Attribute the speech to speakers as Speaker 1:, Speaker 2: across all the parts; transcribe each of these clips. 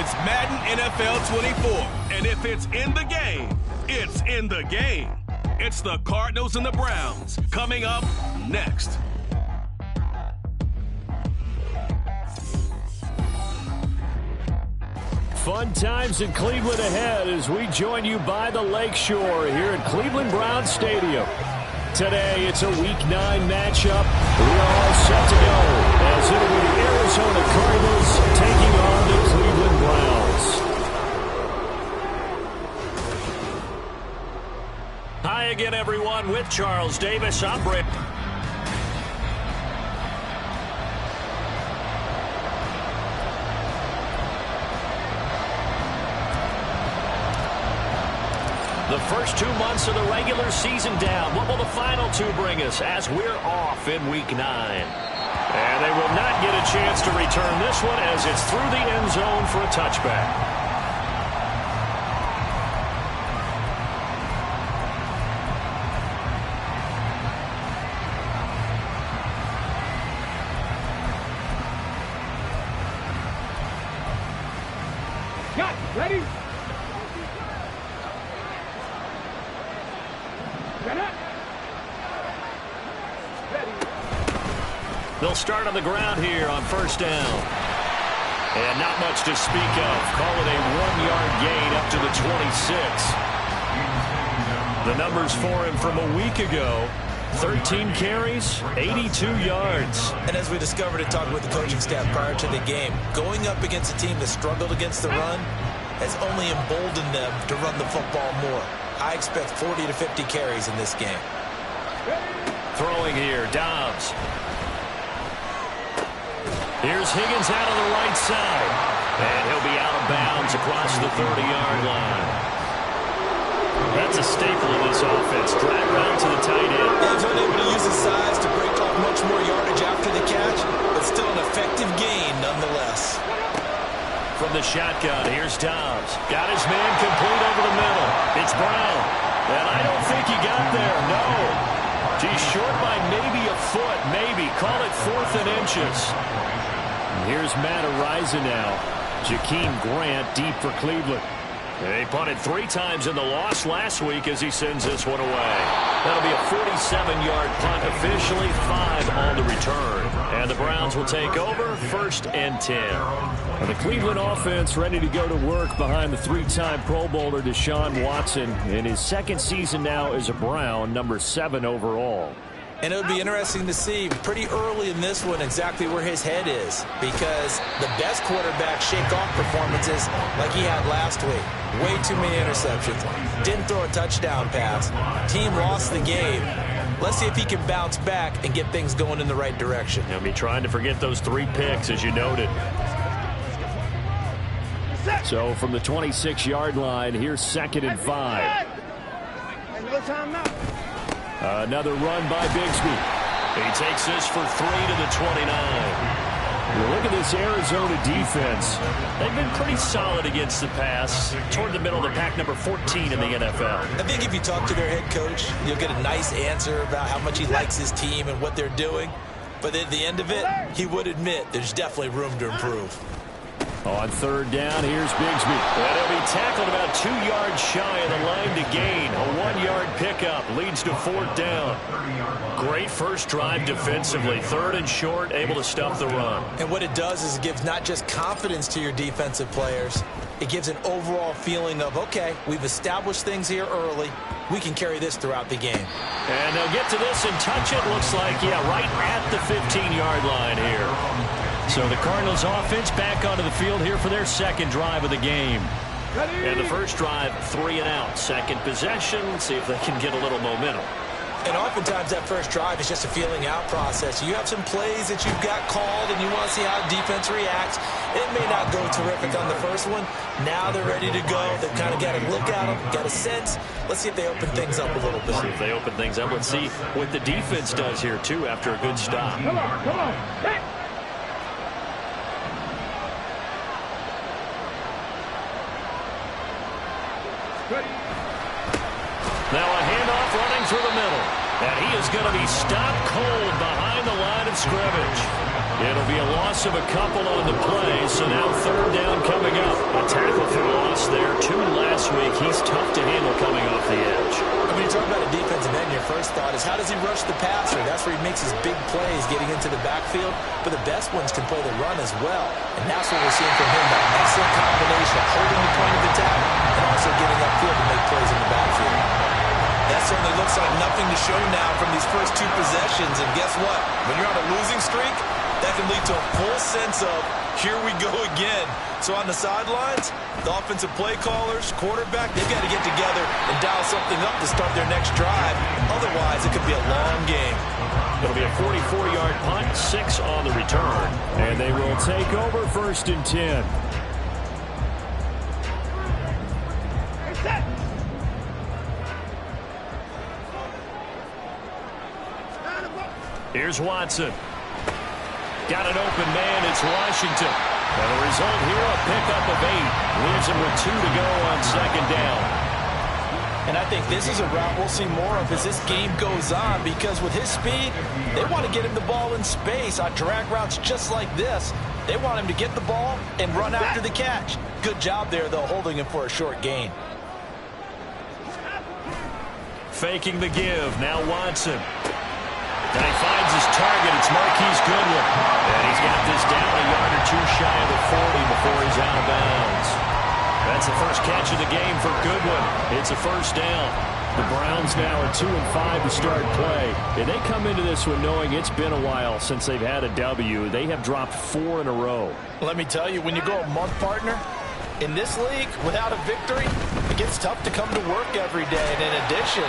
Speaker 1: It's Madden NFL 24, and if it's in the game, it's in the game. It's the Cardinals and the Browns coming up next.
Speaker 2: Fun times in Cleveland ahead as we join you by the Lakeshore here at Cleveland Browns Stadium. Today, it's a Week 9 matchup. We are all set to go as it'll be the Arizona Cardinals taking on the Cleveland Browns. Hi again, everyone, with Charles Davis. I'm Britt. The first 2 months of the regular season down. What will the final two bring us as we're off in Week 9? And they will not get a chance to return this one as it's through the end zone for a touchback.
Speaker 3: Ready?
Speaker 2: They'll start on the ground here on first down. And not much to speak of. Call it a 1-yard gain up to the 26. The numbers for him from a week ago: 13 carries, 82 yards.
Speaker 4: And as we discovered in talking with the coaching staff prior to the game, going up against a team that struggled against the run has only emboldened them to run the football more. I expect 40 to 50 carries in this game.
Speaker 2: Throwing here, Dobbs. Here's Higgins out on the right side. And he'll be out of bounds across the 30-yard line. That's a staple of this offense. Drag around to the tight end.
Speaker 4: He's unable to use his size to break off much more yardage after the catch, but still an effective gain nonetheless.
Speaker 2: From the shotgun, here's Dobbs. Got his man complete over the middle. It's Brown. And I don't think he got there. No. He's short by maybe a foot. Maybe. Call it 4th and inches. Here's Matt Araiza now. Jakeem Grant deep for Cleveland. They punted 3 times in the loss last week as he sends this one away. That'll be a 47-yard punt officially, 5 on the return. And the Browns will take over, 1st and 10. And the Cleveland offense ready to go to work behind the 3-time Pro Bowler Deshaun Watson in his 2nd season now as a Brown, number 7 overall.
Speaker 4: And it would be interesting to see pretty early in this one exactly where his head is, because the best quarterback shake off performances like he had last week. Way too many interceptions. Didn't throw a touchdown pass. Team lost the game. Let's see if he can bounce back and get things going in the right direction.
Speaker 2: He'll be trying to forget those 3 picks, as you noted. So from the 26-yard line, here's 2nd and 5. Another run by Bigsby. He takes this for 3 to the 29. Look at this Arizona defense. They've been pretty solid against the pass. Toward the middle of the pack, number 14 in the NFL.
Speaker 4: I think if you talk to their head coach, you'll get a nice answer about how much he likes his team and what they're doing. But at the end of it, he would admit there's definitely room to improve.
Speaker 2: On 3rd down, here's Bigsby. And he'll be tackled about 2 yards shy of the line to gain. A 1-yard pickup leads to 4th down. Great first drive defensively. 3rd and short, able to stop the run.
Speaker 4: And what it does is it gives not just confidence to your defensive players, it gives an overall feeling of, okay, we've established things here early. We can carry this throughout the game.
Speaker 2: And they'll get to this and touch it. Looks like, yeah, right at the 15-yard line here. So the Cardinals offense back onto the field here for their 2nd drive of the game. And the first drive, 3 and out. 2nd possession. Let's see if they can get a little momentum.
Speaker 4: And oftentimes that first drive is just a feeling out process. You have some plays that you've got called and you want to see how defense reacts. It may not go terrific on the first one. Now they're ready to go. They've kind of got a look at them, got a sense. Let's see if they open things up a little bit.
Speaker 2: See if they open things up. Let's see what the defense does here, too, after a good stop.
Speaker 3: Come on. Hey.
Speaker 2: Now a handoff running through the middle. And he is going to be stopped cold behind the line of scrimmage. It'll be a loss of a couple on the play, so now third down coming up. A tackle for loss there. 2 last week. He's tough to handle coming off the edge.
Speaker 4: When you talk about a defensive end, your first thought is how does he rush the passer? That's where he makes his big plays getting into the backfield. But the best ones can play the run as well. And that's what we're seeing from him, that excellent combination of holding the point of attack and also getting upfield to make plays in the backfield. That certainly looks like nothing to show now from these first 2 possessions. And guess what? When you're on a losing streak, that can lead to a full sense of, here we go again. So on the sidelines, the offensive play callers, quarterback, they've got to get together and dial something up to start their next drive. Otherwise, it could be a long game.
Speaker 2: It'll be a 44-yard punt, 6 on the return. And they will take over 1st and 10. Here's Watson. Got an open man. It's Washington. And the result here, a pickup of 8. Leaves him with 2 to go on 2nd down.
Speaker 4: And I think this is a route we'll see more of as this game goes on, because with his speed, they want to get him the ball in space on drag routes just like this. They want him to get the ball and run after the catch. Good job there, though, holding him for a short gain.
Speaker 2: Faking the give. Now Watson. And he finds his target. It's Marquise Goodwin. And he's got this down a yard or 2 shy of the 40 before he's out of bounds. That's the first catch of the game for Goodwin. It's a 1st down. The Browns now are 2-5 to start play. And they come into this one knowing it's been a while since they've had a W. They have dropped 4 in a row.
Speaker 4: Let me tell you, when you go a month, partner, in this league, without a victory, it gets tough to come to work every day. And in addition,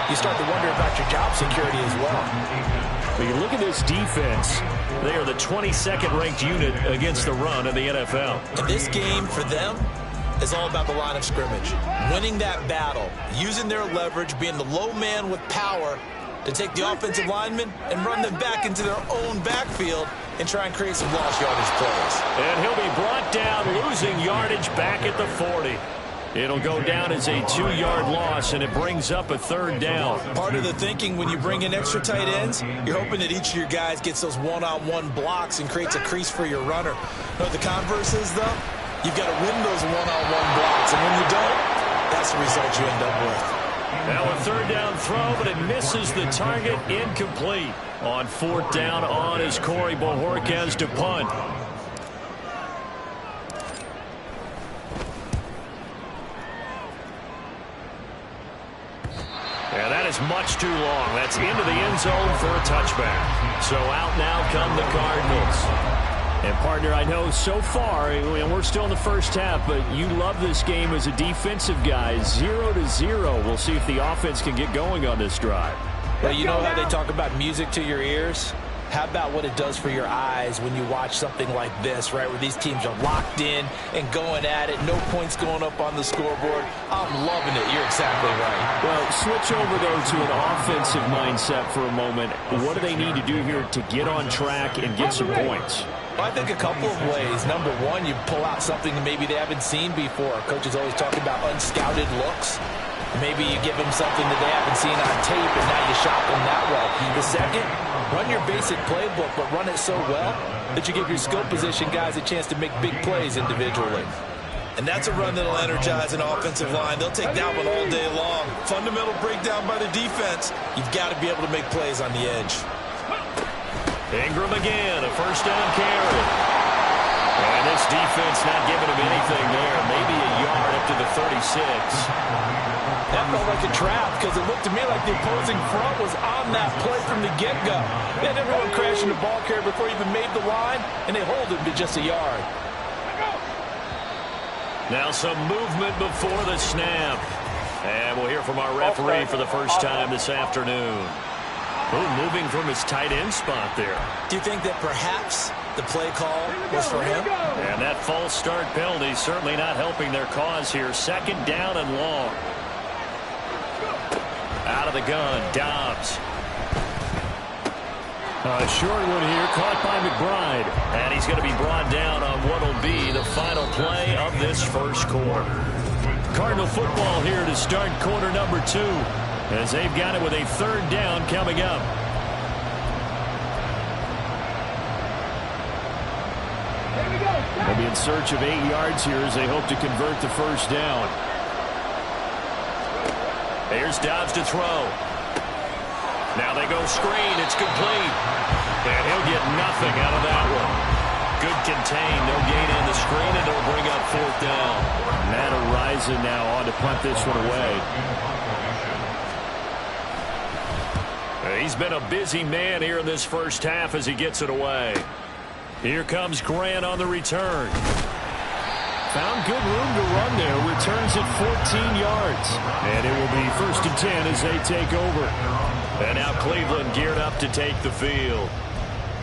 Speaker 4: you start to wonder about your job security as well.
Speaker 2: When you look at this defense, they are the 22nd ranked unit against the run in the NFL.
Speaker 4: And this game for them is all about the line of scrimmage. Winning that battle, using their leverage, being the low man with power to take the offensive linemen and run them back into their own backfield and try and create some lost yardage plays.
Speaker 2: And he'll be brought down, losing yardage back at the 40. It'll go down as a 2-yard loss, and it brings up a 3rd down.
Speaker 4: Part of the thinking when you bring in extra tight ends, you're hoping that each of your guys gets those one-on-one blocks and creates a crease for your runner. But the converse is, though, you've got to win those one-on-one blocks, and when you don't, that's the result you end up with.
Speaker 2: Now a 3rd down throw, but it misses the target, incomplete. On 4th down on is Corey Bojorquez to punt. And that is much too long. That's into the end zone for a touchback. So out now come the Cardinals. And, partner, I know so far, and we're still in the first half, but you love this game as a defensive guy. 0-0. We'll see if the offense can get going on this drive.
Speaker 4: Well, you know how they talk about music to your ears? How about what it does for your eyes when you watch something like this, right, where these teams are locked in and going at it, no points going up on the scoreboard? I'm loving it. You're exactly right.
Speaker 2: Well, switch over, though, to an offensive mindset for a moment. What do they need to do here to get on track and get some points?
Speaker 4: Well, I think a couple of ways. Number one, you pull out something that maybe they haven't seen before. Coaches always talk about unscouted looks. Maybe you give them something that they haven't seen on tape, and now you shock them that way. The second, run your basic playbook, but run it so well that you give your skill position guys a chance to make big plays individually. And that's a run that'll energize an offensive line. They'll take that one all day long. Fundamental breakdown by the defense. You've got to be able to make plays on the edge.
Speaker 2: Ingram again, a 1st down carry. And this defense not giving him anything there. Maybe a yard up to the 36.
Speaker 4: That felt like a trap because it looked to me like the opposing front was on that play from the get-go. They had everyone crashing the ball carrier before he even made the line, and they hold him to just a yard. Now some movement before the snap. And we'll hear from our referee for the first time this afternoon.
Speaker 2: Ooh, moving from his tight end spot there.
Speaker 4: Do you think that perhaps the play call was for him?
Speaker 2: And that false start penalty certainly not helping their cause here. 2nd down and long. Out of the gun, Dobbs. A short one here, caught by McBride. And he's going to be brought down on what will be the final play of this first quarter. Cardinal football here to start quarter number 2. as they've got it with a 3rd down coming up. They'll be in search of 8 yards here as they hope to convert the 1st down. Here's Dobbs to throw. Now they go screen. It's complete. And he'll get nothing out of that one. Good contain. No gain on the screen, and it'll bring up 4th down. Matt Araiza now on to punt this one away. He's been a busy man here in this 1st half as he gets it away. Here comes Grant on the return. Found good room to run there. Returns it 14 yards. And it will be 1st and 10 as they take over. And now Cleveland geared up to take the field.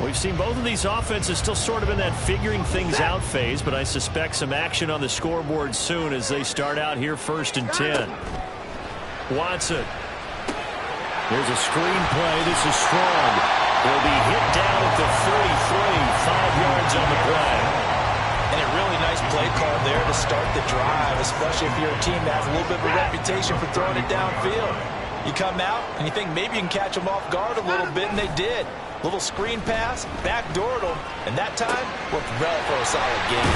Speaker 2: We've seen both of these offenses still sort of in that figuring things out phase, but I suspect some action on the scoreboard soon as they start out here 1st and 10. Watson. Here's a screen play. This is strong. Will be hit down at the 33, 5 yards on the play.
Speaker 4: And a really nice play call there to start the drive, especially if you're a team that has a little bit of a reputation for throwing it downfield. You come out and you think maybe you can catch them off guard a little bit, and they did. Little screen pass, backdoored them, and that time worked well for a solid game.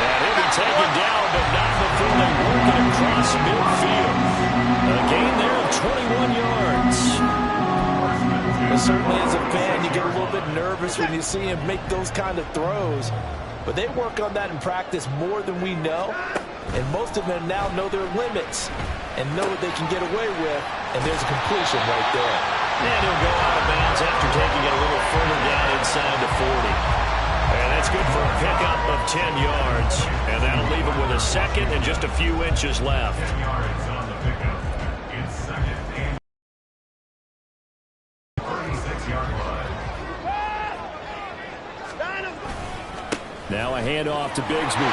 Speaker 2: And he'll be taken down, but not before they work it across midfield. A gain there of 21 yards.
Speaker 4: And certainly as a fan, you get a little bit nervous when you see him make those kind of throws. But they work on that in practice more than we know. And most of them now know their limits and know what they can get away with. And there's a completion right there.
Speaker 2: And he'll go out of bounds after taking it a little further down inside the 40. And that's good for a pickup of 10 yards. And that'll leave him with a 2nd and just a few inches left.
Speaker 5: 10 yards on the pickup. It's 2nd and 36-yard line.
Speaker 2: Now a handoff to Bigsby.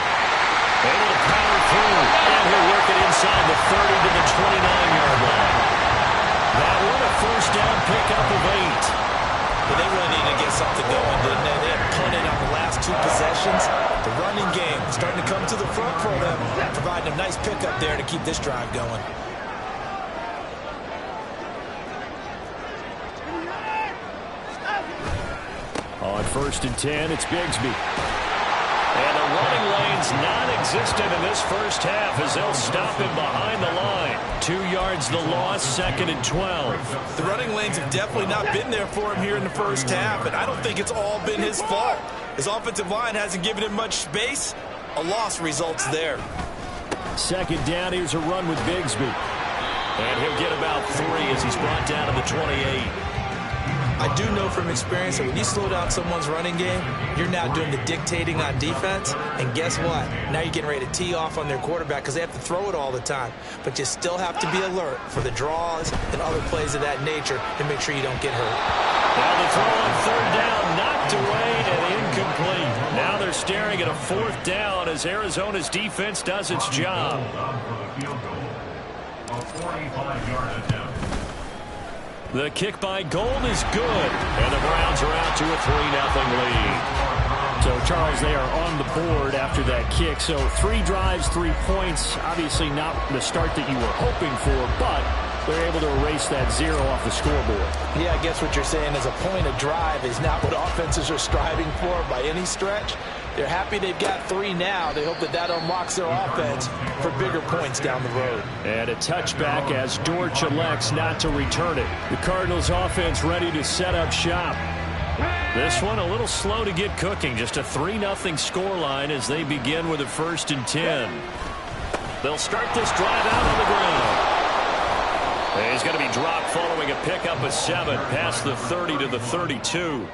Speaker 2: Able to power through. And he'll work it inside the 30 to the 29-yard line. That one a 1st down pickup of 8.
Speaker 4: But they really need to get something going, didn't they? They had punted on the last 2 possessions. The running game starting to come to the front for them, providing a nice pickup there to keep this drive going.
Speaker 2: On 1st and 10, it's Bigsby. And the running lane's non-existent in this 1st half as they'll stop him behind the line. 2 yards the loss, 2nd and 12.
Speaker 4: The running lanes have definitely not been there for him here in the 1st half, and I don't think it's all been his fault. His offensive line hasn't given him much space. A loss results there.
Speaker 2: 2nd down, here's a run with Bigsby. And he'll get about 3 as he's brought down to the 28.
Speaker 4: I do know from experience that when you slow down someone's running game, you're now doing the dictating on defense. And guess what? Now you're getting ready to tee off on their quarterback because they have to throw it all the time. But you still have to be alert for the draws and other plays of that nature and make sure you don't get hurt.
Speaker 2: Now the throw on 3rd down, knocked away and incomplete. Now they're staring at a 4th down as Arizona's defense does its job.
Speaker 5: A 45-yard attempt.
Speaker 2: The kick by Gold is good, and the Browns are out to a 3-0 lead. So, Charles, they are on the board after that kick. So 3 drives, 3 points. Obviously not the start that you were hoping for, but they're able to erase that 0 off the scoreboard.
Speaker 4: Yeah, I guess what you're saying is a point of drive is not what offenses are striving for by any stretch. They're happy they've got 3 now. They hope that that unlocks their offense for bigger points down the road.
Speaker 2: And a touchback as Dortch elects not to return it. The Cardinals offense ready to set up shop. This one a little slow to get cooking. Just a 3-0 scoreline as they begin with a 1st and 10. They'll start this drive out on the ground. And he's going to be dropped following a pickup of 7 past the 30 to the 32.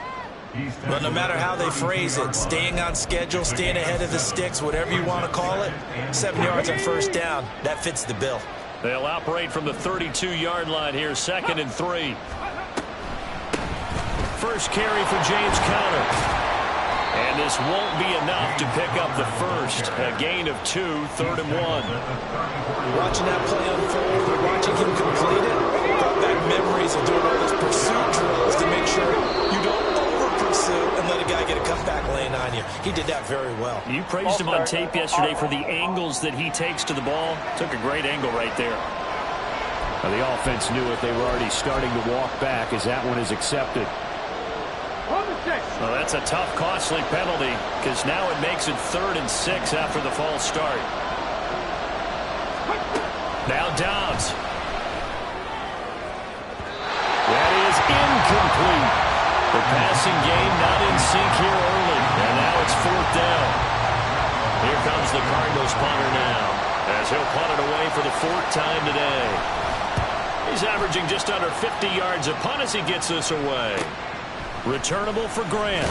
Speaker 4: But no matter how they phrase it, staying on schedule, staying ahead of the sticks, whatever you want to call it, 7 yards on 1st down, that fits the bill.
Speaker 2: They'll operate from the 32-yard line here, 2nd and 3. First carry for James Conner. And this won't be enough to pick up the 1st. A gain of 2, 3rd and 1.
Speaker 4: Watching that play unfold, watching him complete it, brought back memories of doing all those pursuit drills to make sure you don't over-pursue and let a guy get a cutback lane on you. He did that very well.
Speaker 2: You praised him on tape yesterday for the angles that he takes to the ball. Took a great angle right there. The offense knew it. They were already starting to walk back as that one is accepted. Well, that's a tough, costly penalty because now it makes it 3rd and 6 after the false start. Now Dobbs. That is incomplete. The passing game not in sync here early. And now it's 4th down. Here comes the Cardinals punter now, as he'll punt it away for the 4th time today. He's averaging just under 50 yards a punt as he gets this away. Returnable for Grant.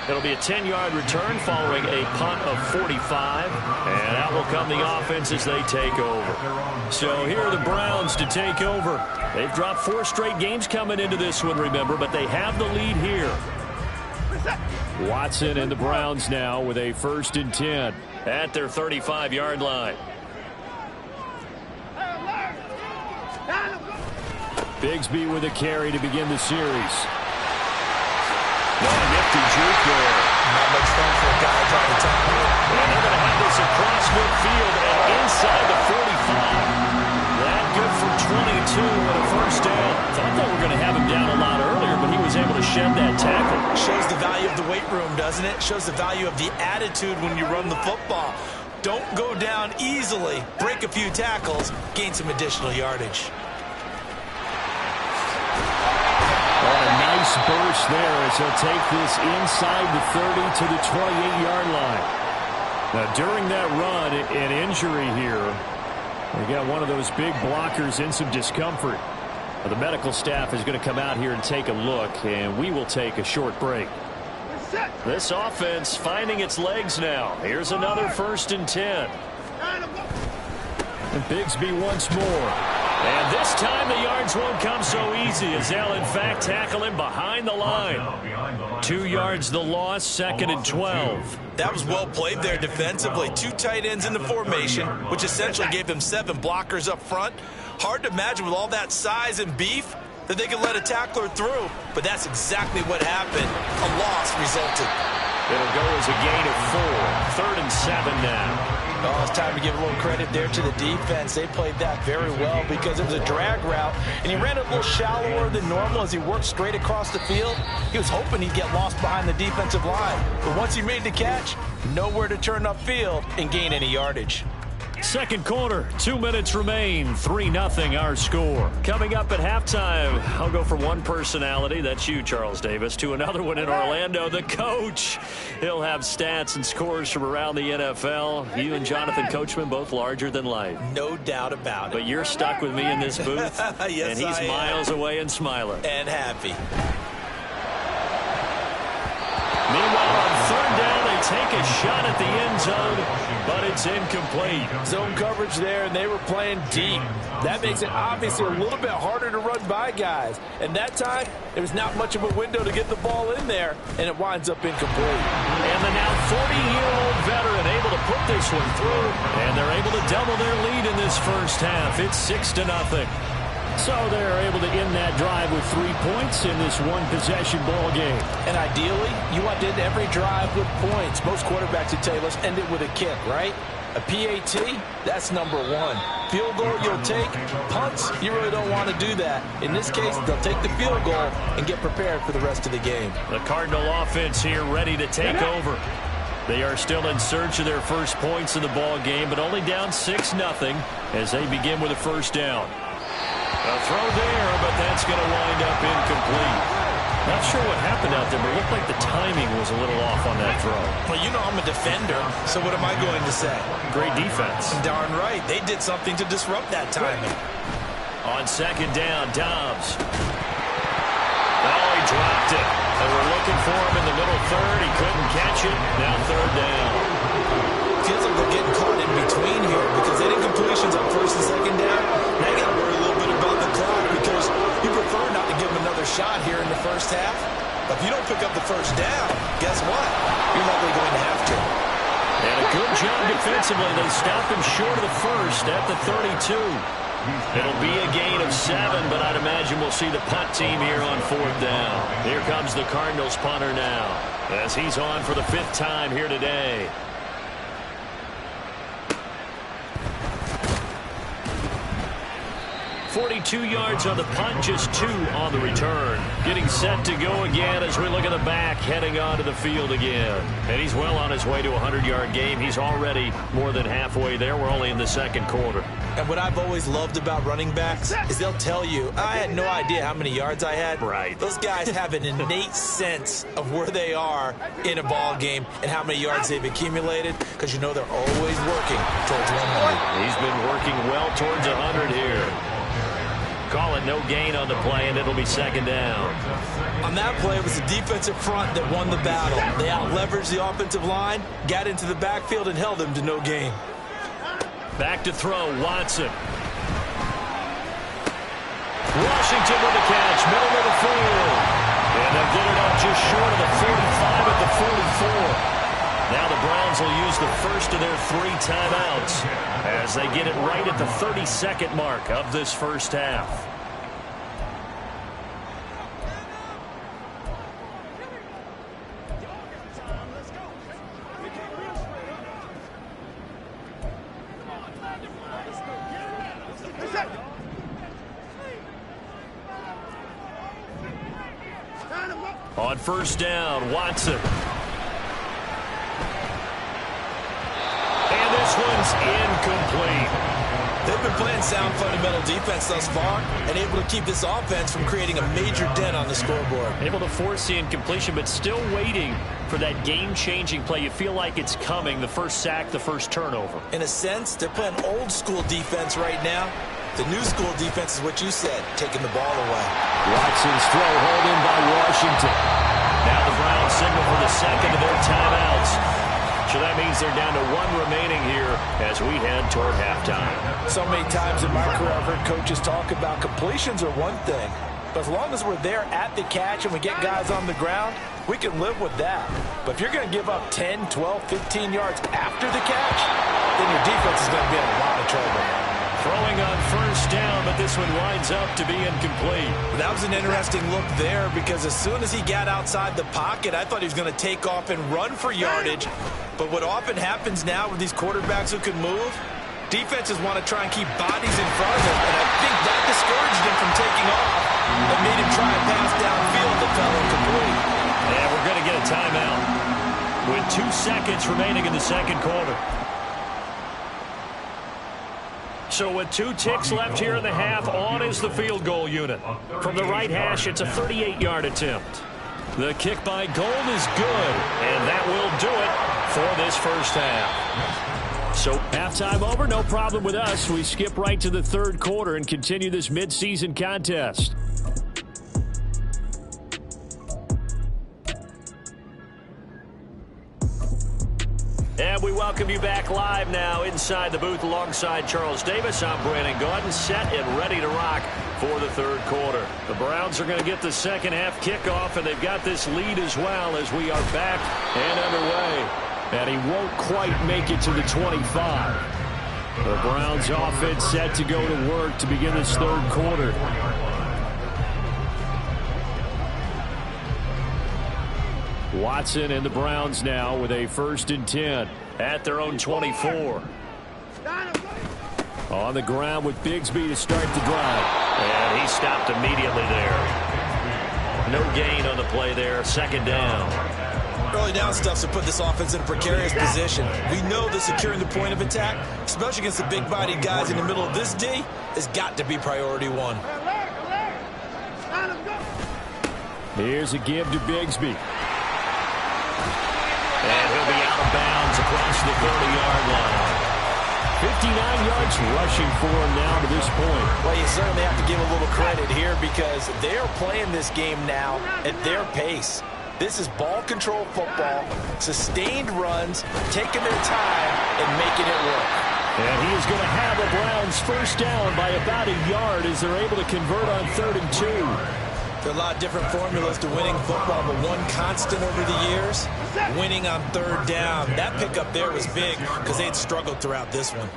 Speaker 2: It'll be a 10-yard return following a punt of 45. And out will come the offense as they take over. So here are the Browns to take over. They've dropped 4 straight games coming into this one, remember, but they have the lead here. Watson and the Browns now with a 1st and 10 at their 35-yard line. Bigsby with a carry to begin the series. Nifty juke there.
Speaker 4: Not much fun for a guy trying to tackle it.
Speaker 2: And they're going to have this across midfield and inside the 45. That good for 22 and a 1st down. Thought they were going to have him down a lot earlier, but he was able to shed that tackle.
Speaker 4: Shows the value of the weight room, doesn't it? Shows the value of the attitude when you run the football. Don't go down easily. Break a few tackles. Gain some additional yardage.
Speaker 2: A nice burst there as he'll take this inside the 30 to the 28-yard line. Now, during that run, an injury here. We got one of those big blockers in some discomfort. The medical staff is going to come out here and take a look, and we will take a short break. This offense finding its legs now. Here's another 1st and 10. And Bigsby once more. And this time the yards won't come so easy as they'll in fact tackle him behind the line. 2 yards the loss, 2nd and 12.
Speaker 4: That was well played there defensively. 2 tight ends in the formation, which essentially gave them 7 blockers up front. Hard to imagine with all that size and beef that they could let a tackler through, but that's exactly what happened. A loss resulted.
Speaker 2: It'll go as a gain of 4. 3rd and 7 now.
Speaker 4: Oh, it's time to give a little credit there to the defense. They played that very well because it was a drag route, and he ran it a little shallower than normal as he worked straight across the field. He was hoping he'd get lost behind the defensive line, but once he made the catch, nowhere to turn upfield and gain any yardage.
Speaker 2: Second quarter, 2 minutes remain, 3-0 our score. Coming up at halftime, I'll go from one personality, that's you, Charles Davis, to another one in Orlando, the coach. He'll have stats and scores from around the NFL. You and Jonathan Coachman both larger than life.
Speaker 4: No doubt about it.
Speaker 2: But you're stuck with me in this booth,
Speaker 4: yes,
Speaker 2: and he's miles away and smiling.
Speaker 4: And happy.
Speaker 2: Meanwhile, on 3rd down, they take a shot at the end zone, but it's incomplete.
Speaker 6: Zone coverage there, and they were playing deep. That makes it obviously a little bit harder to run by guys. And that time, there was not much of a window to get the ball in there, and it winds up incomplete.
Speaker 2: And the now 40-year-old veteran able to put this one through, and they're able to double their lead in this first half. It's 6-0. So they're able to end that drive with 3 points in this one-possession ball game.
Speaker 6: And ideally, you want to end every drive with points. Most quarterbacks would tell you, let's end it with a kick, right? A PAT, that's number 1. Field goal you'll take. Punts, you really don't want to do that. In this case, they'll take the field goal and get prepared for the rest of the game.
Speaker 2: The Cardinal offense here ready to take over. They are still in search of their first points in the ball game, but only down 6-0 as they begin with a 1st down. A throw there, but that's going to wind up incomplete. Not sure what happened out there, but it looked like the timing was a little off on that throw.
Speaker 4: Well, you know I'm a defender, so what am I going to say?
Speaker 2: Great defense.
Speaker 4: Darn right. They did something to disrupt that timing.
Speaker 2: On 2nd down, Dobbs. Oh, he dropped it. They were looking for him in the middle 3rd. He couldn't catch it. Now 3rd down.
Speaker 4: Feels like they're getting caught in between here because they didn't completions on 1st and 2nd down. Now you got to worry a little bit about the clock because you prefer not to give them another shot here in the first half. But if you don't pick up the 1st down, guess what? You're likely going to have to.
Speaker 2: And a good job defensively. They stopped him short of the 1st at the 32. It'll be a gain of 7, but I'd imagine we'll see the punt team here on 4th down. Here comes the Cardinals punter now as he's on for the 5th time here today. 42 yards on the punt, just 2 on the return. Getting set to go again as we look at the back, heading onto the field again. And he's well on his way to a 100-yard game. He's already more than halfway there. We're only in the second quarter.
Speaker 4: And what I've always loved about running backs is they'll tell you, I had no idea how many yards I had.
Speaker 2: Right.
Speaker 4: Those guys have an innate sense of where they are in a ball game and how many yards they've accumulated, because you know they're always working towards 100.
Speaker 2: He's been working well towards 100 here. Call it no gain on the play, and it'll be second down.
Speaker 4: On that play, it was the defensive front that won the battle. They out-leveraged the offensive line, got into the backfield, and held them to no gain.
Speaker 2: Back to throw, Watson. Washington with the catch, middle of the field. And they'll get it up just short of the 45 at the 44. Now the Browns will use the first of their 3 timeouts as they get it right at the 32nd mark of this first half. On first down, Watson. And this one's incomplete.
Speaker 4: They've been playing sound fundamental defense thus far and able to keep this offense from creating a major dent on the scoreboard.
Speaker 2: Able to force the incompletion, but still waiting for that game-changing play. You feel like it's coming, the first sack, the first turnover.
Speaker 4: In a sense, they're playing old-school defense right now. The new school defense is what you said, taking the ball away.
Speaker 2: Watson's throw hauled in by Washington. Now the Browns signal for the second of their timeouts. So that means they're down to 1 remaining here as we head toward halftime.
Speaker 6: So many times in my career I've heard coaches talk about completions are one thing, but as long as we're there at the catch and we get guys on the ground, we can live with that. But if you're going to give up 10, 12, 15 yards after the catch, then your defense is going to be in a lot of trouble.
Speaker 2: Throwing on first down, but this one winds up to be incomplete.
Speaker 4: That was an interesting look there, because as soon as he got outside the pocket, I thought he was going to take off and run for yardage. But what often happens now with these quarterbacks who can move, defenses want to try and keep bodies in front of them, and I think that discouraged him from taking off and made him try and pass downfield that fell incomplete.
Speaker 2: And we're going to get a timeout with 2 seconds remaining in the second quarter. So with 2 ticks left here in the half, on is the field goal unit. From the right hash, it's a 38-yard attempt. The kick by Gold is good, and that will do it for this first half. So halftime over, no problem with us. We skip right to the third quarter and continue this midseason contest. And we welcome you back live now inside the booth alongside Charles Davis. I'm Brandon Gaudin, set and ready to rock for the third quarter. The Browns are going to get the second half kickoff, and they've got this lead as well as we are back and underway. And he won't quite make it to the 25. The Browns offense set to go to work to begin this third quarter. Watson and the Browns now with a 1st and 10 at their own 24. On the ground with Bigsby to start the drive. And he stopped immediately there. No gain on the play there. Second down.
Speaker 4: Early down stuff to put this offense in a precarious position. We know that securing the point of attack, especially against the big-bodied guys in the middle of this D, has got to be priority 1.
Speaker 2: Here's a give to Bigsby. And he'll be out of bounds across the 30-yard line. 59 yards rushing for him now to this point.
Speaker 6: Well, you certainly have to give a little credit here because they're playing this game now at their pace. This is ball control football, sustained runs, taking their time and making it work.
Speaker 2: And he is going to have the Browns first down by about a yard as they're able to convert on 3rd and 2.
Speaker 4: There are a lot of different formulas to winning football, but one constant over the years, winning on 3rd down. That pickup there was big because they had struggled throughout this one.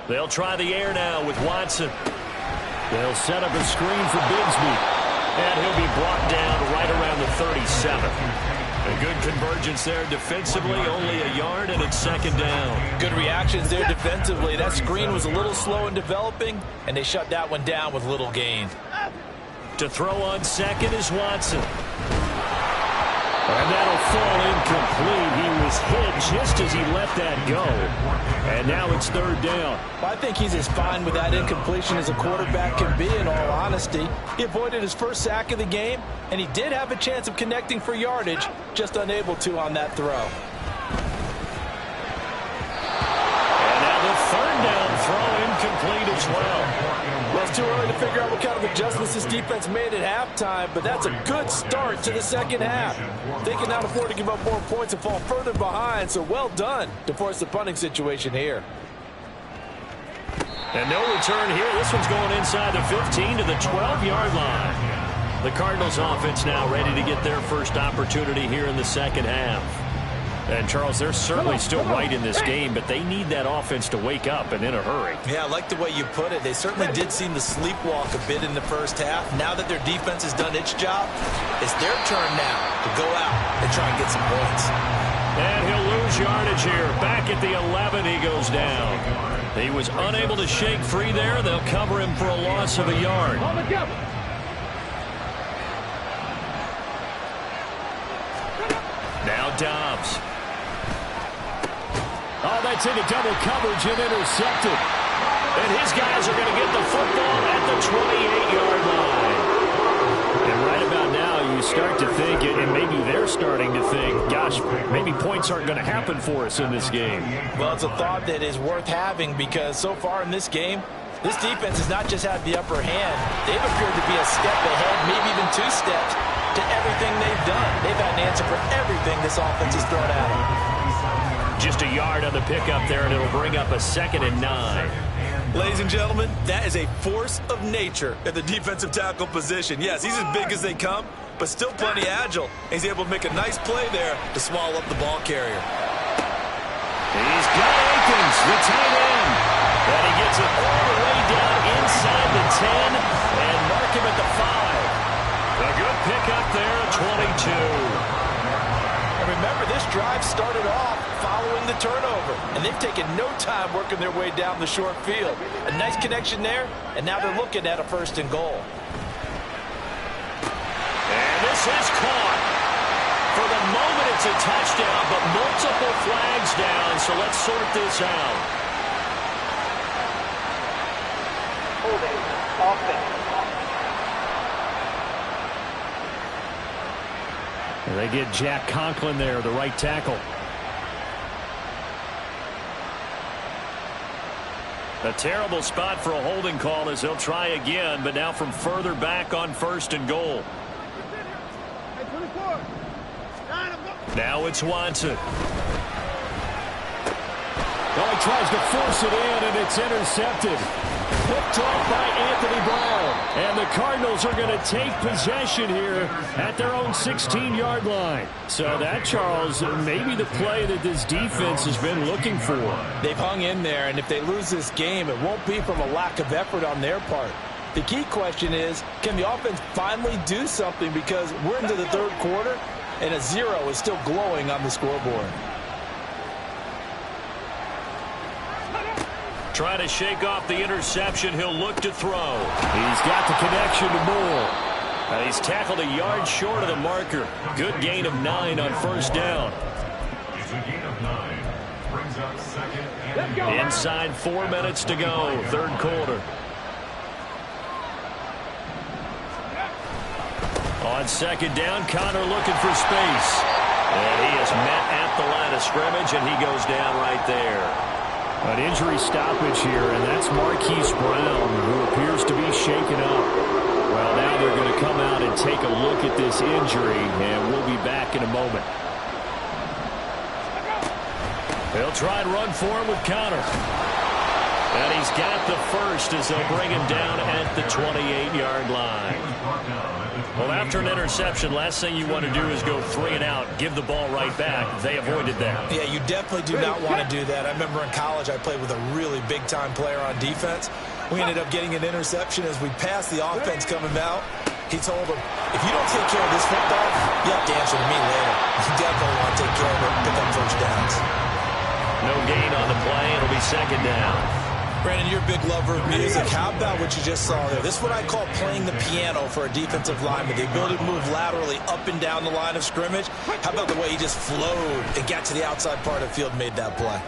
Speaker 2: They'll try the air now with Watson. They'll set up a screen for Bigsby. And he'll be brought down right around the 37. A good convergence there defensively, only a yard, and it's second down.
Speaker 6: Good reactions there defensively. That screen was a little slow in developing, and they shut that one down with little gain.
Speaker 2: To throw on second is Watson. And that'll fall incomplete. He was hit just as he let that go. And now it's third down.
Speaker 6: Well, I think he's as fine with that incompletion as a quarterback can be, in all honesty. He avoided his first sack of the game, and he did have a chance of connecting for yardage, just unable to on that throw.
Speaker 2: And now the third down throw incomplete as well.
Speaker 6: Well, it's too early to figure out what kind of adjustments this defense made at halftime, but that's a good start to the second half. They can now afford to give up more points and fall further behind, so well done to force the punting situation here.
Speaker 2: And no return here. This one's going inside the 15 to the 12-yard line. The Cardinals offense now ready to get their first opportunity here in the second half. And, Charles, they're certainly still right in this game, but they need that offense to wake up and in a hurry.
Speaker 4: Yeah, I like the way you put it. They certainly did seem to sleepwalk a bit in the first half. Now that their defense has done its job, it's their turn now to go out and try and get some points.
Speaker 2: And he'll lose yardage here. Back at the 11, he goes down. He was unable to shake free there. They'll cover him for a loss of a yard. Now Dobbs. Oh, that's into double coverage and intercepted. And his guys are going to get the football at the 28-yard line. And right about now, you start to think, and maybe they're starting to think, gosh, maybe points aren't going to happen for us in this game.
Speaker 6: Well, it's a thought that is worth having because so far in this game, this defense has not just had the upper hand. They've appeared to be a step ahead, maybe even two steps, to everything they've done. They've had an answer for everything this offense has thrown at them.
Speaker 2: Just a yard on the pickup there, and it'll bring up a 2nd and 9.
Speaker 4: Ladies and gentlemen, that is a force of nature at the defensive tackle position. Yes, he's as big as they come, but still plenty agile. He's able to make a nice play there to swallow up the ball carrier.
Speaker 2: He's got Akins, the tight end. And he gets it all the way down inside the 10 and mark him at the 5. A good pickup there, 22.
Speaker 6: And remember, this drive started off following the turnover, and they've taken no time working their way down the short field. A nice connection there, and now they're looking at a 1st and goal.
Speaker 2: And this is caught. For the moment, it's a touchdown, but multiple flags down, so let's sort this out.
Speaker 3: Holding offense.
Speaker 2: And they get Jack Conklin there, the right tackle. A terrible spot for a holding call as they'll try again, but now from further back on 1st and goal. Now it's Watson.
Speaker 7: Well, he tries to force it in, and it's intercepted. Picked off by Anthony Brown. And the Cardinals are going to take possession here at their own 16-yard line. So that, Charles, maybe the play that this defense has been looking for.
Speaker 6: They've hung in there, and if they lose this game, it won't be from a lack of effort on their part. The key question is, can the offense finally do something? Because we're into the 3rd quarter, and a 0 is still glowing on the scoreboard.
Speaker 2: Trying to shake off the interception. He'll look to throw.
Speaker 7: He's got the connection to Moore.
Speaker 2: And he's tackled a yard short of the marker. Good gain of 9 on 1st down.
Speaker 5: It's a gain of 9. Brings up 2nd and
Speaker 2: Inside 4 minutes to go, 3rd quarter. On 2nd down, Connor looking for space. And he is met at the line of scrimmage, and he goes down right there.
Speaker 7: An injury stoppage here, and that's Marquise Brown, who appears to be shaken up.
Speaker 2: Well, now they're going to come out and take a look at this injury, and we'll be back in a moment. They'll try and run for him with Connor. And he's got the 1st as they'll bring him down at the 28-yard line. Well, after an interception, last thing you want to do is go 3 and out, give the ball right back. They avoided that.
Speaker 4: Yeah, you definitely do not want to do that. I remember in college I played with a really big-time player on defense. We ended up getting an interception as we passed the offense coming out. He told him, if you don't take care of this football, you have to answer to me later. You definitely want to take care of it and pick up first downs.
Speaker 2: No gain on the play. It'll be second down.
Speaker 4: Brandon, you're a big lover of music. How about what you just saw there? This is what I call playing the piano for a defensive lineman. The ability to move laterally up and down the line of scrimmage. How about the way he just flowed and got to the outside part of the field and made that play?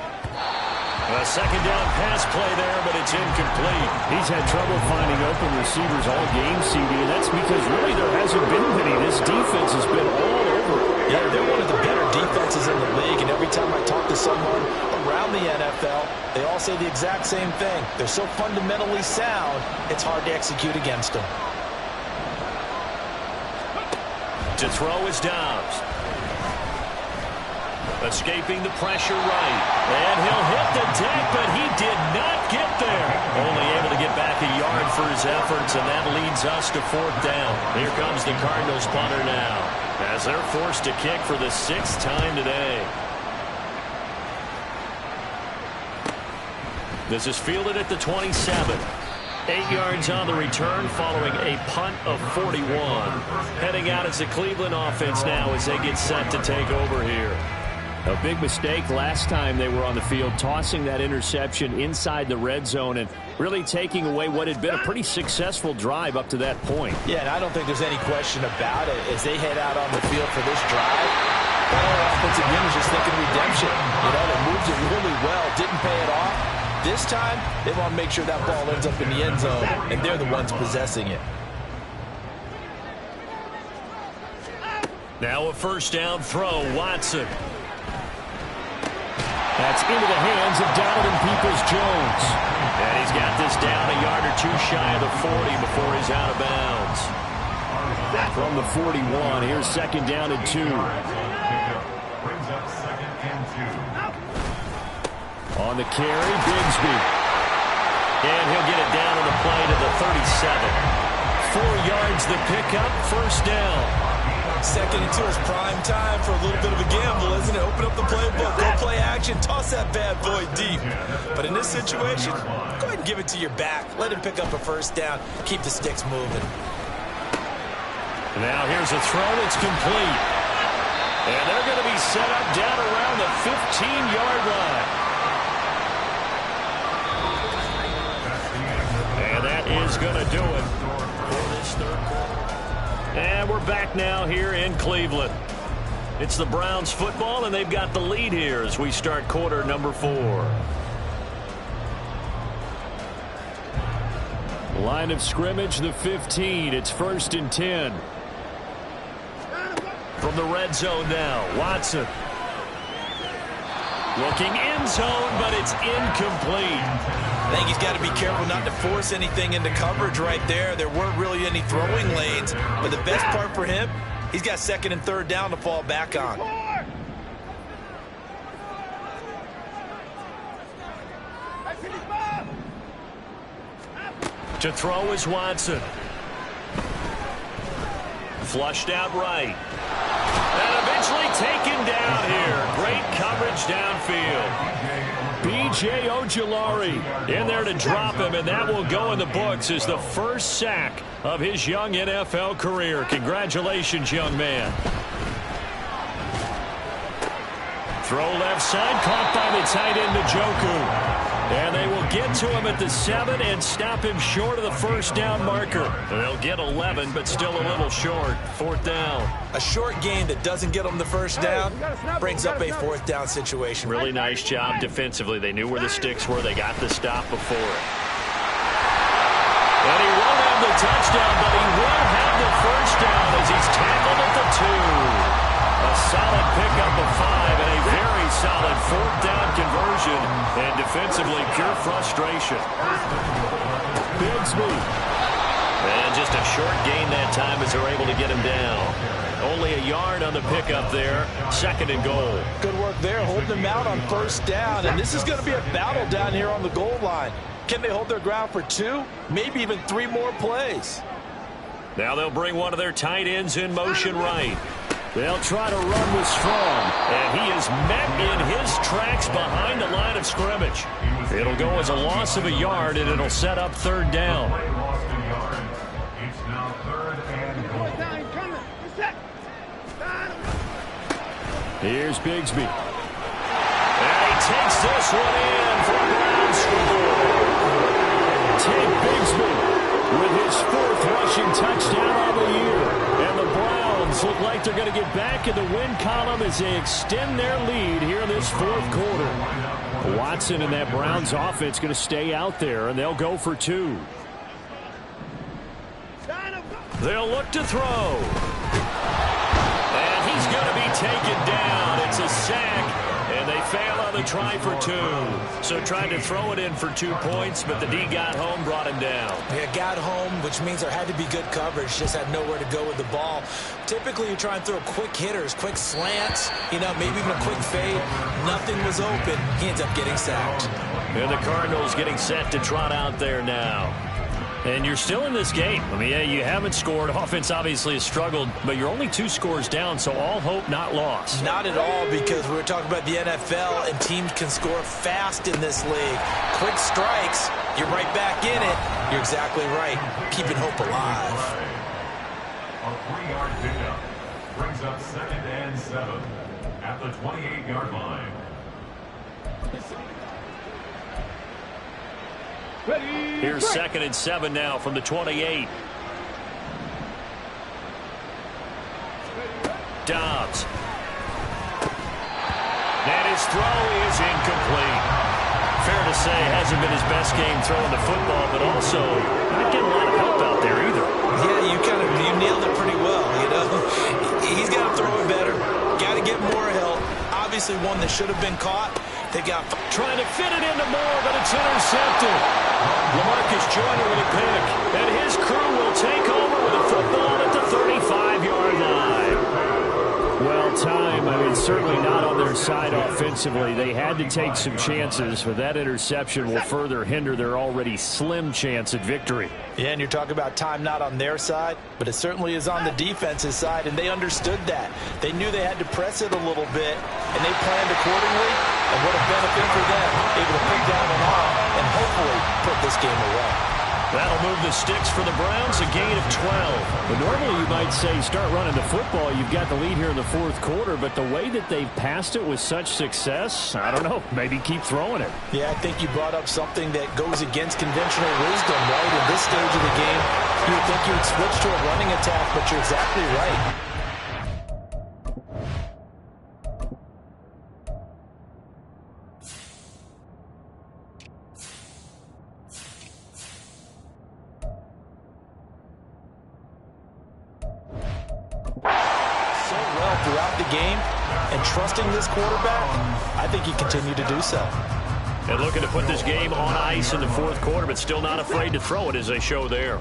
Speaker 2: A second down pass play there, but it's incomplete.
Speaker 7: He's had trouble finding open receivers all game, CD, and that's because really there hasn't been many. This defense has been all over.
Speaker 4: Yeah, they're one of the better defenses in the league, and every time I talk to someone around the NFL, they all say the exact same thing. They're so fundamentally sound, it's hard to execute against them.
Speaker 2: To throw is Dobbs. Escaping the pressure right. And he'll hit the deck, but he did not get there. Only able to get back a yard for his efforts, and that leads us to fourth down. Here comes the Cardinals punter now, as they're forced to kick for the 6th time today. This is fielded at the 27. 8 yards on the return following a punt of 41. Heading out as the Cleveland offense now as they get set to take over here.
Speaker 7: A big mistake last time they were on the field, tossing that interception inside the red zone and really taking away what had been a pretty successful drive up to that point.
Speaker 4: Yeah, and I don't think there's any question about it. As they head out on the field for this drive, the offensive unit is just thinking redemption. You know, they moved it really well, didn't pay it off. This time, they want to make sure that ball ends up in the end zone, and they're the ones possessing it.
Speaker 2: Now a first down throw, Watson.
Speaker 7: That's into the hands of Donovan Peoples-Jones.
Speaker 2: And he's got this down a yard or two shy of the 40 before he's out of bounds.
Speaker 7: From the 41, here's second down and 2.
Speaker 5: Brings up second and 2.
Speaker 7: On the carry, Bigsby.
Speaker 2: And he'll get it down on the play to the 37. 4 yards the pickup, first down.
Speaker 4: Second and 2 is prime time for a little bit of a gamble, isn't it? Open up the playbook, go play action, toss that bad boy deep. But in this situation, go ahead and give it to your back. Let him pick up a first down. Keep the sticks moving.
Speaker 2: Now here's a throw. It's complete. And they're going to be set up down around the 15-yard line. And that is going to do it for this third quarter. And we're back now here in Cleveland. It's the Browns football, and they've got the lead here as we start quarter number 4.
Speaker 7: Line of scrimmage, the 15. It's first and 10.
Speaker 2: From the red zone now, Watson. Looking end zone, but it's incomplete.
Speaker 4: I think he's got to be careful not to force anything into coverage right there. There weren't really any throwing lanes, but the best part for him, he's got second and third down to fall back on.
Speaker 2: To throw is Watson. Flushed out right. And eventually taken down here. Great coverage downfield.
Speaker 7: B.J. Ojulari in there to drop him, and that will go in the books as the first sack of his young NFL career. Congratulations, young man. Throw left side, caught by the tight end, Njoku. And they will get to him at the 7 and stop him short of the first down marker.
Speaker 2: They'll get 11, but still a little short. Fourth down.
Speaker 4: A short game that doesn't get them the first down brings up a fourth down situation.
Speaker 2: Really nice job defensively. They knew where the sticks were. They got the stop before it. And he won't have the touchdown, but he will have the first down as he's tackled at the 2. A solid pickup of 5 and a very solid fourth down conversion. And defensively, pure frustration.
Speaker 7: Bigsby.
Speaker 2: And just a short gain that time as they're able to get him down. Only a yard on the pickup there. Second and goal.
Speaker 4: Good work there, holding them out on first down. And this is going to be a battle down here on the goal line. Can they hold their ground for 2, maybe even 3 more plays?
Speaker 2: Now they'll bring one of their tight ends in motion right.
Speaker 7: They'll try to run with Strong.
Speaker 2: And he is met in his tracks behind the line of scrimmage. It'll go as a loss of a yard, and it'll set up third down.
Speaker 5: It's now 3rd and
Speaker 7: Here's Bigsby.
Speaker 2: And he takes this one in for a Browns score.
Speaker 7: Ted Bigsby with his 4th rushing touchdown on the year. And the Browns look like they're going to get back in the win column as they extend their lead here in this 4th quarter. Watson and that Browns offense going to stay out there, and they'll go for 2.
Speaker 2: They'll look to throw. And he's going to be taken down. It's a sack, and they fail on the try for 2. So tried to throw it in for 2 points, but the D got home, brought him down.
Speaker 4: Yeah, got home, which means there had to be good coverage. Just had nowhere to go with the ball. Typically, you try and throw quick hitters, quick slants, maybe even a quick fade. Nothing was open. He ends up getting sacked.
Speaker 2: And the Cardinals getting set to trot out there now. And you're still in this game. I mean, yeah, you haven't scored. Offense obviously has struggled, but you're only 2 scores down, so all hope not lost.
Speaker 4: Not at all, because we were talking about the NFL, and teams can score fast in this league. Quick strikes, you're right back in it. You're exactly right. Keeping hope alive.
Speaker 5: A 3-yard pickup brings up 2nd and 7 at the 28-yard line.
Speaker 2: Here's 2nd and 7 now from the 28. Dobbs. And his throw is incomplete. Fair to say, hasn't been his best game throwing the football, but also not getting a lot of help out there either.
Speaker 4: Yeah, you nailed it pretty well, He's got to throw it better. Got to get more help. Obviously one that should have been caught. They got
Speaker 7: trying to fit it into Moore, but it's intercepted.
Speaker 2: LaMarcus Joyner with a pick, and his crew will take over with a football at the 35-yard line.
Speaker 7: Well, time, certainly not on their side offensively. They had to take some chances, but that interception will further hinder their already slim chance at victory.
Speaker 4: Yeah, and you're talking about time not on their side, but it certainly is on the defense's side, and they understood that. They knew they had to press it a little bit, and they planned accordingly, and what a benefit for them, able to pick down an arm and hopefully put this game away.
Speaker 2: That'll move the sticks for the Browns, a gain of 12.
Speaker 7: But normally you might say start running the football. You've got the lead here in the 4th quarter, but the way that they've passed it with such success, I don't know, maybe keep throwing it.
Speaker 4: Yeah, I think you brought up something that goes against conventional wisdom, right? In this stage of the game, you would think you would switch to a running attack, but you're exactly right. Throughout the game and trusting this quarterback, I think he continued to do so.
Speaker 2: And looking to put this game on ice in the 4th quarter, but still not afraid to throw it as they show there.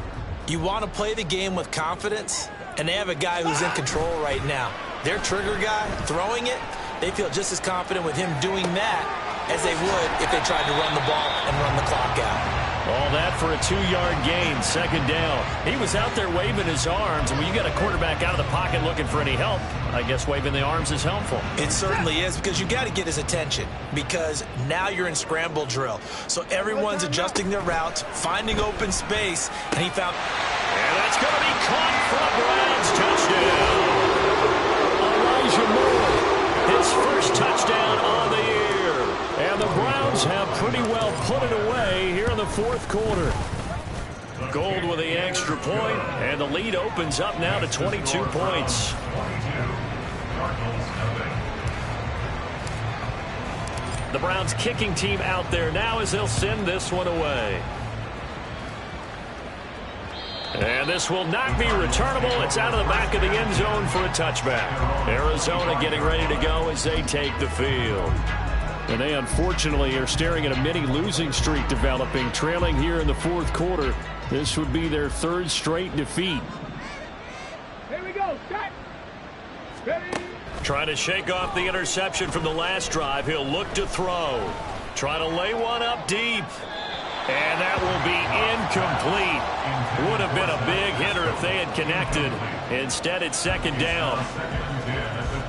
Speaker 4: You want to play the game with confidence, and they have a guy who's in control right now. Their trigger guy throwing it, they feel just as confident with him doing that as they would if they tried to run the ball and run the clock out.
Speaker 2: All that for a 2-yard gain, 2nd down. He was out there waving his arms, and when you got a quarterback out of the pocket looking for any help, I guess waving the arms is helpful.
Speaker 4: It certainly is, because you got to get his attention, because now you're in scramble drill. So everyone's adjusting their routes, finding open space, and he found...
Speaker 2: And that's going to be caught for a Browns touchdown.
Speaker 7: Elijah Moore,
Speaker 2: his first touchdown on the year.
Speaker 7: And the Browns have pretty well put it away here in the 4th quarter.
Speaker 2: Gold with the extra point, and the lead opens up now to 22 points. The Browns kicking team out there now as they'll send this one away. And this will not be returnable. It's out of the back of the end zone for a touchback. Arizona getting ready to go as they take the field.
Speaker 7: And they unfortunately are staring at a mini losing streak developing, trailing here in the 4th quarter. This would be their 3rd straight defeat.
Speaker 8: Here we go. Set. Ready.
Speaker 2: Trying to shake off the interception from the last drive. He'll look to throw. Try to lay one up deep. And that will be incomplete. Would have been a big hitter if they had connected. Instead, it's 2nd down.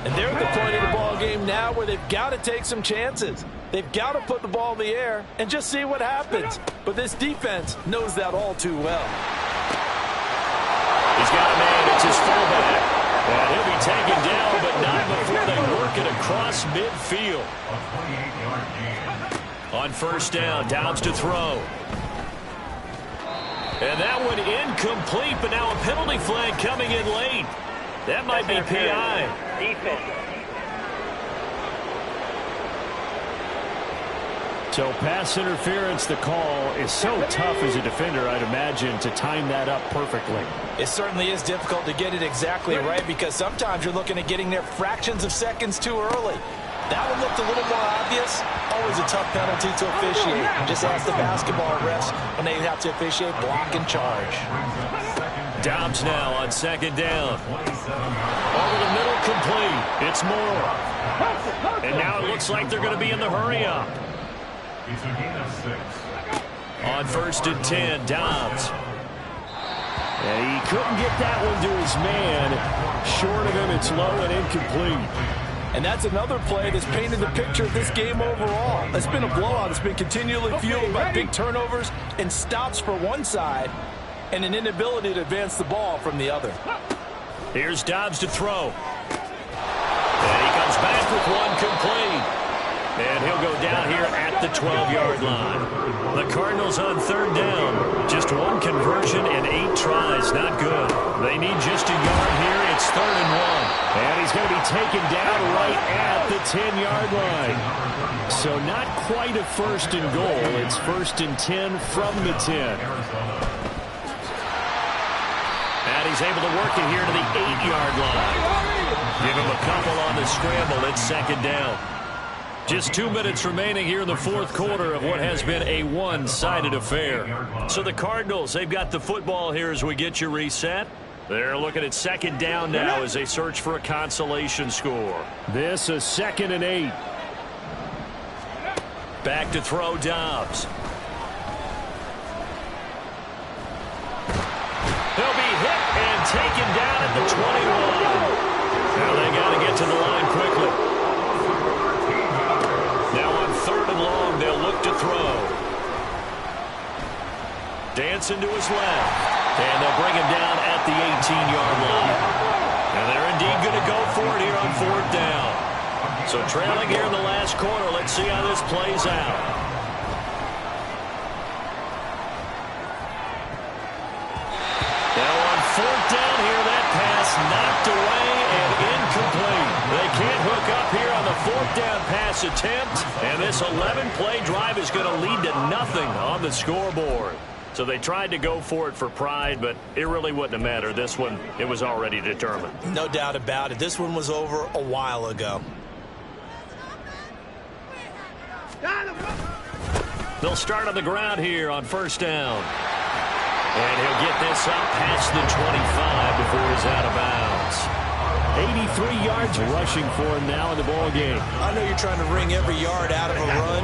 Speaker 4: And they're at the point of the ball game now where they've got to take some chances. They've got to put the ball in the air and just see what happens. But this defense knows that all too well.
Speaker 2: He's got a man. It's his fullback. And he'll be taken down, but not before they work work it across midfield. On first down, Dobbs to throw. And that one incomplete, but now a penalty flag coming in late. That might be PI.
Speaker 3: Defense.
Speaker 7: So pass interference, the call is so tough as a defender, I'd imagine, to time that up perfectly.
Speaker 4: It certainly is difficult to get it exactly right because sometimes you're looking at getting there fractions of seconds too early. That one looked a little more obvious. Always a tough penalty to officiate. Just ask the basketball refs when they have to officiate block and charge.
Speaker 2: Dobbs now on second down. Over the middle, complete. It's Moore. And now it looks like they're going to be in the hurry-up.
Speaker 5: It's a gain of 6.
Speaker 2: On first and 10, Dobbs.
Speaker 7: And he couldn't get that one to his man. Short of him, it's low and incomplete.
Speaker 6: And that's another play that's painted the picture of this game overall. It's been a blowout. It's been continually fueled by big turnovers and stops for one side and an inability to advance the ball from the other.
Speaker 2: Here's Dobbs to throw. And he comes back with one complete. And he'll go down here at the 12-yard line. The Cardinals on third down. Just one conversion and 8 tries. Not good. They need just a yard here. It's 3rd and 1.
Speaker 7: And he's going to be taken down right at the 10-yard line. So not quite a first and goal. It's 1st and 10 from the 10.
Speaker 2: And he's able to work it here to the 8-yard line. Give him a couple on the scramble. It's 2nd down. Just 2 minutes remaining here in the 4th quarter of what has been a one-sided affair. So the Cardinals, they've got the football here as we get you reset. They're looking at 2nd down now as they search for a consolation score.
Speaker 7: This is 2nd and 8.
Speaker 2: Back to throw, Dobbs. He'll be hit and taken down at the 21. Now they got to get to the line quickly. Now on 3rd and long, they'll look to throw. Dancing to his left. And they'll bring him down at the 18-yard line. And they're indeed going to go for it here on 4th down. So trailing here in the last quarter, let's see how this plays out. Now on 4th down here, that pass knocked away and incomplete. They can't hook up here on the 4th down pass attempt. And this 11-play drive is going to lead to nothing on the scoreboard. So they tried to go for it for pride, but it really wouldn't have mattered. This one, it was already determined.
Speaker 4: No doubt about it. This one was over a while ago.
Speaker 2: They'll start on the ground here on 1st down. And he'll get this up past the 25 before he's out of bounds.
Speaker 7: 83 yards rushing for him now in the ball game.
Speaker 4: I know you're trying to wring every yard out of a run,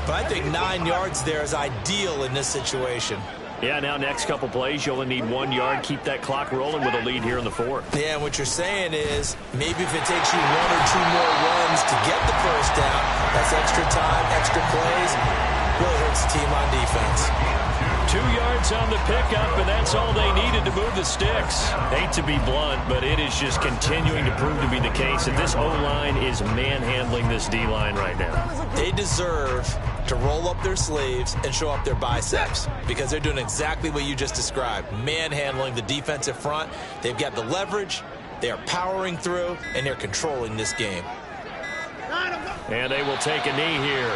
Speaker 4: but I think 9 yards there is ideal in this situation.
Speaker 2: Yeah, now next couple plays, you only need 1 yard. Keep that clock rolling with a lead here in the 4th.
Speaker 4: Yeah, and what you're saying is maybe if it takes you 1 or 2 more runs to get the 1st down, that's extra time, extra plays, really hurts the team on defense.
Speaker 2: 2 yards on the pickup, and that's all they needed to move the sticks. Hate to be blunt, but it is just continuing to prove to be the case that this O-line is manhandling this D-line right now.
Speaker 4: They deserve to roll up their sleeves and show up their biceps because they're doing exactly what you just described, manhandling the defensive front. They've got the leverage, they are powering through, and they're controlling this game.
Speaker 2: And they will take a knee here.